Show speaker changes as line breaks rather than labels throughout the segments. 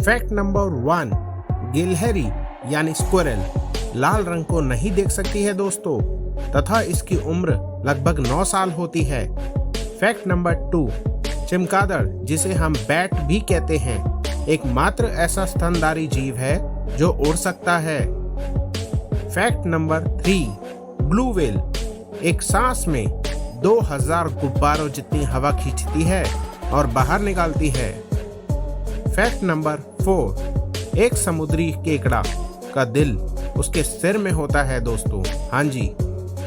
Fact number 1, गिलहरी यानी squirrel लाल रंग को नहीं देख सकती है दोस्तों, तथा इसकी उम्र लगभग 9 साल होती है। फैक्ट नंबर 2, चमगादड़ जिसे हम बैट भी कहते हैं, एकमात्र ऐसा स्तनधारी जीव है जो उड़ सकता है। फैक्ट नंबर 3, ब्लू व्हेल एक सांस में 2000 गुब्बारों जितनी हवा खींचती है और बाहर निकालती है। फैक्ट नंबर 4, एक समुद्री केकड़ा का दिल उसके सिर में होता है दोस्तों। हाँ जी,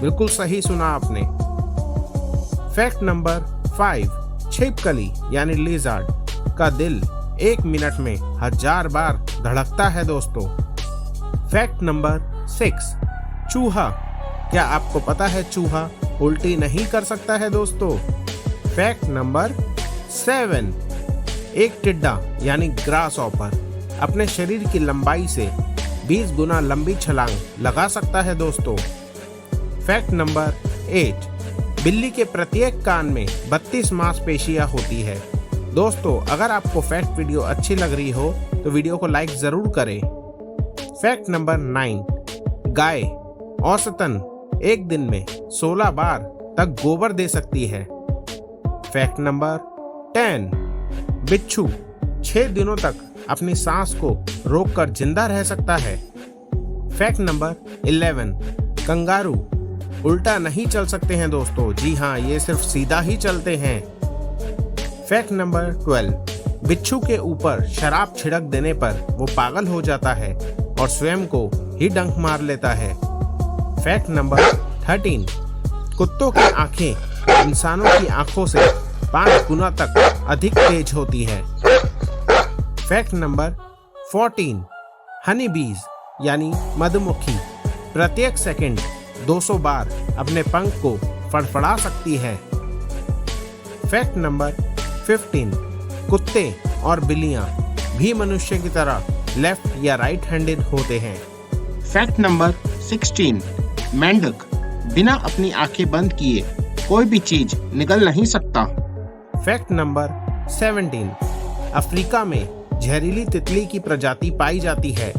बिल्कुल सही सुना आपने। फैक्ट नंबर 5, छिपकली यानी लिजर्ड का दिल 1 मिनट में 1000 बार धड़कता है दोस्तों। फैक्ट नंबर 6, चूहा। क्या आपको पता है चूहा उल्टी नहीं कर सकता है दोस्तों? फैक्ट नंबर 7, एक टिड्डा यानी ग्रास हॉपर अपने शरीर की लंबाई से 20 गुना लंबी छलांग लगा सकता है दोस्तों। फैक्ट नंबर 8, बिल्ली के प्रत्येक कान में 32 मांसपेशियां होती है। दोस्तों, अगर आपको फैक्ट वीडियो अच्छी लग रही हो तो वीडियो को लाइक जरूर करें। फैक्ट नंबर 9, गाय औसतन एक दिन में 16 बार तक गोबर दे सकती है। फैक्ट नंबर 10, बिच्छू 6 दिनों तक अपनी सांस को रोककर जिंदा रह सकता है। फैक्ट नंबर 11, कंगारू उल्टा नहीं चल सकते हैं दोस्तों। जी हाँ, ये सिर्फ सीधा ही चलते हैं। फैक्ट नंबर 12, बिच्छू के ऊपर शराब छिड़क देने पर वो पागल हो जाता है और स्वयं को ही डंक मार लेता है। फैक्ट नंबर 13, कुत्तों की आंखें इंसानों की आंखों से 5 गुना तक अधिक तेज होती है। फैक्ट नंबर 14, हनी बीज यानी मधुमक्खी प्रत्येक सेकंड 200 बार अपने पंख को फड़फड़ा सकती है। फैक्ट नंबर 15, कुत्ते और बिल्लियां भी मनुष्य की तरह लेफ्ट या राइट हैंडेड होते हैं।
फैक्ट नंबर 16, मेंढक बिना अपनी आंखें बंद किए कोई भी चीज निगल नहीं सकता।
फैक्ट नंबर 17, अफ्रीका में जहरीली तितली की प्रजाति पाई जाती है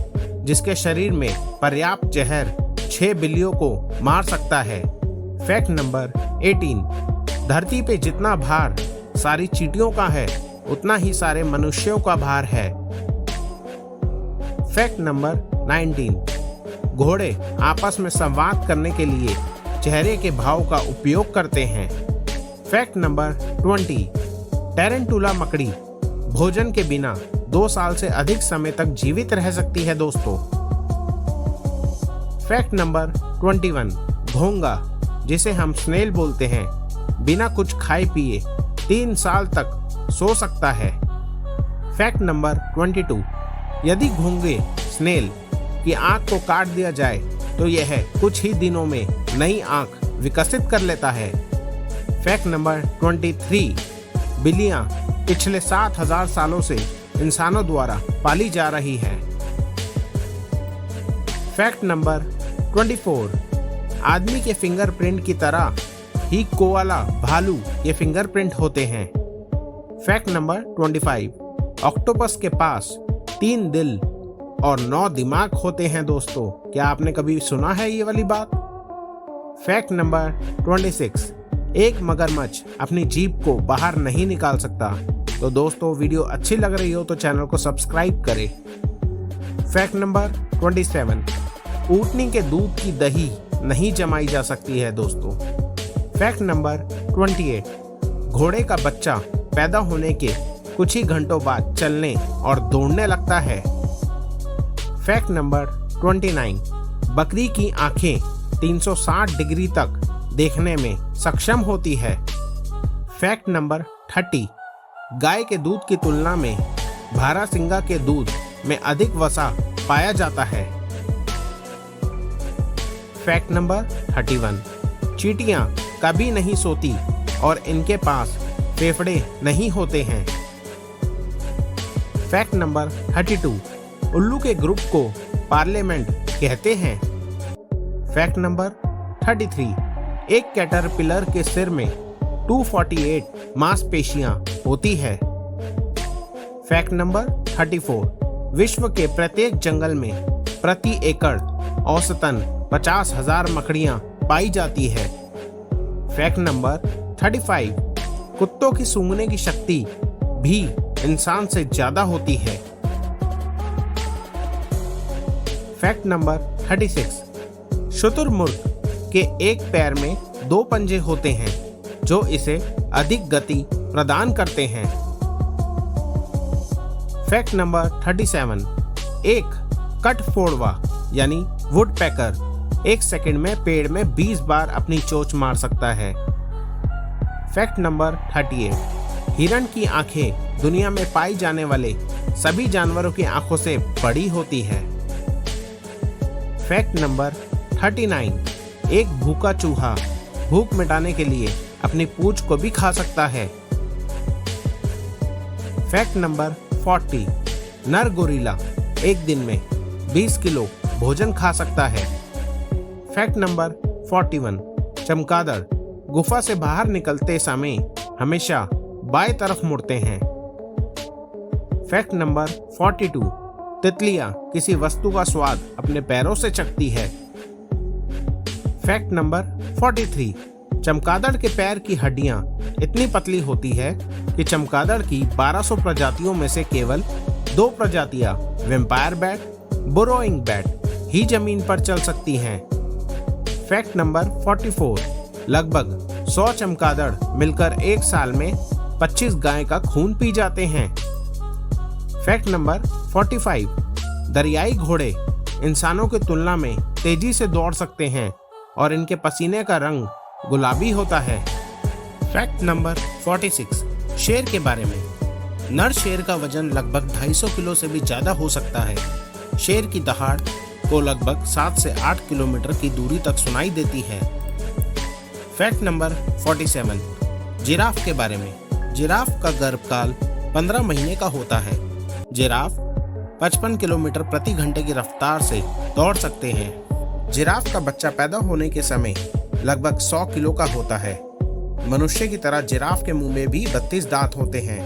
जिसके शरीर में पर्याप्त जहर 6 बिल्लियों को मार सकता है। फैक्ट नंबर 18, धरती पे जितना भार सारी चींटियों का है उतना ही सारे मनुष्यों का भार है। फैक्ट नंबर 19, घोड़े आपस में संवाद करने के लिए चेहरे के भाव का उपयोग करते हैं। फैक्ट नंबर 20, टेरेंटुला मकड़ी भोजन के बिना 2 साल से अधिक समय तक जीवित रह सकती है दोस्तों। फैक्ट नंबर 21, घोंगा जिसे हम स्नेल बोलते हैं बिना कुछ खाए पिए 3 साल तक सो सकता है। फैक्ट नंबर 22, यदि घोंगे स्नेल की आंख को काट दिया जाए तो यह कुछ ही दिनों में नई आंख विकसित कर लेता है। फैक्ट नंबर 23, बिल्लियां पिछले 7000 सालों से इंसानों द्वारा पाली जा रही है। फैक्ट नंबर 24, आदमी के फिंगरप्रिंट की तरह ही कोआला भालू के फिंगरप्रिंट होते हैं। फैक्ट नंबर 25, ऑक्टोपस के पास 3 दिल और 9 दिमाग होते हैं दोस्तों। क्या आपने कभी सुना है ये वाली बात? फैक्ट नंबर 26, एक मगरमच्छ अपनी जीभ को बाहर नहीं निकाल सकता। तो दोस्तों, वीडियो अच्छी लग रही हो तो चैनल को सब्सक्राइब करें। फैक्ट नंबर 27, ऊँटनी के दूध की दही नहीं जमाई जा सकती है दोस्तों। फैक्ट नंबर 28, घोड़े का बच्चा पैदा होने के कुछ ही घंटों बाद चलने और दौड़ने लगता है। फैक्ट नंबर 29, बकरी की आंखें 360 डिग्री तक देखने में सक्षम होती है। फैक्ट नंबर 30, गाय के दूध की तुलना में भारसिंगा के दूध में अधिक वसा पाया जाता है। फैक्ट नंबर 31, चींटियां कभी नहीं सोती और इनके पास फेफड़े नहीं होते हैं। फैक्ट नंबर 32, उल्लू के ग्रुप को पार्लियामेंट कहते हैं। फैक्ट नंबर 33, एक कैटरपिलर के सिर में 248 मांसपेशियां होती है। फैक्ट नंबर 34, विश्व के प्रत्येक जंगल में प्रति एकड़ औसतन 50,000 मकड़ियां पाई जाती है। फैक्ट नंबर 35, कुत्तों की सूंघने की शक्ति भी इंसान से ज्यादा होती है। फैक्ट नंबर 36, शुतुरमुर्ग के एक पैर में 2 पंजे होते हैं जो इसे अधिक गति प्रदान करते हैं। फैक्ट नंबर 37, एक कटफोड़वा यानी वुडपेकर 1 सेकंड में पेड़ में 20 बार अपनी चोंच मार सकता है। फैक्ट नंबर 38, हिरण की आंखें दुनिया में पाई जाने वाले सभी जानवरों की आंखों से बड़ी होती है। फैक्ट नंबर 39, एक भूखा चूहा भूख मिटाने के लिए अपनी पूंछ को भी खा सकता है। फैक्ट नंबर 40, नर गोरिल्ला एक दिन में 20 किलो भोजन खा सकता है। फैक्ट नंबर 41, चमगादड़ गुफा से बाहर निकलते समय हमेशा बाएं तरफ मुड़ते हैं। फैक्ट नंबर 42, तितलियां किसी वस्तु का स्वाद अपने पैरों से चखती है। फैक्ट नंबर 43, चमगादड़ के पैर की हड्डियां इतनी पतली होती है कि चमगादड़ की 1200 प्रजातियों में से केवल 2 प्रजातियां वैम्पायर बैट, बुरोइंग बैट ही जमीन पर चल सकती हैं। फैक्ट नंबर 44, लगभग 100 चमगादड़ मिलकर एक साल में 25 गाय का खून पी जाते हैं। फैक्ट नंबर 45, दरियाई घोड़े इंसानों की तुलना में तेजी से दौड़ सकते हैं और इनके पसीने का रंग गुलाबी होता है। फैक्ट नंबर 46, शेर के बारे में। नर शेर का वजन लगभग 250 किलो से भी ज्यादा हो सकता है। शेर की दहाड़ को लगभग 7 से 8 किलोमीटर की दूरी तक सुनाई देती है। फैक्ट नंबर 47, जिराफ के बारे में। जिराफ का गर्भकाल 15 महीने का होता है। जिराफ 55 किलोमीटर प्रति घंटे की रफ्तार से दौड़ सकते हैं। जिराफ का बच्चा पैदा होने के समय लगभग 100 किलो का होता है। मनुष्य की तरह जिराफ के मुंह में भी 32 दांत होते हैं।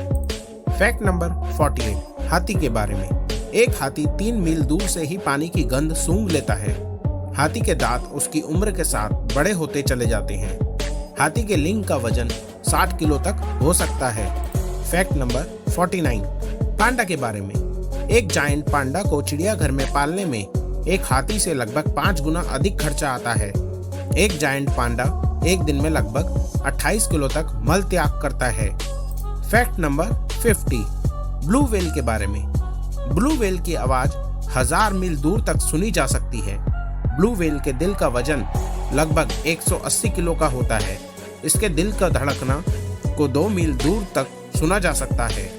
फैक्ट नंबर 48, हाथी के बारे में। एक हाथी 3 मील दूर से ही पानी की गंध सूंघ लेता है। हाथी के दांत उसकी उम्र के साथ बड़े होते चले जाते हैं। हाथी के लिंग का वजन 60 किलो तक हो सकता है। फैक्ट नंबर 49, पांडा के बारे में। एक जायंट पांडा को चिड़ियाघर में पालने में एक हाथी से लगभग 5 गुना अधिक खर्चा आता है। एक जायंट पांडा एक दिन में लगभग 28 किलो तक मल त्याग करता है। फैक्ट नंबर 50, ब्लू व्हेल के बारे में। ब्लू व्हेल की आवाज 1000 मील दूर तक सुनी जा सकती है। ब्लू व्हेल के दिल का वजन लगभग 180 किलो का होता है। इसके दिल का धड़कना को 2 मील दूर तक सुना जा सकता है।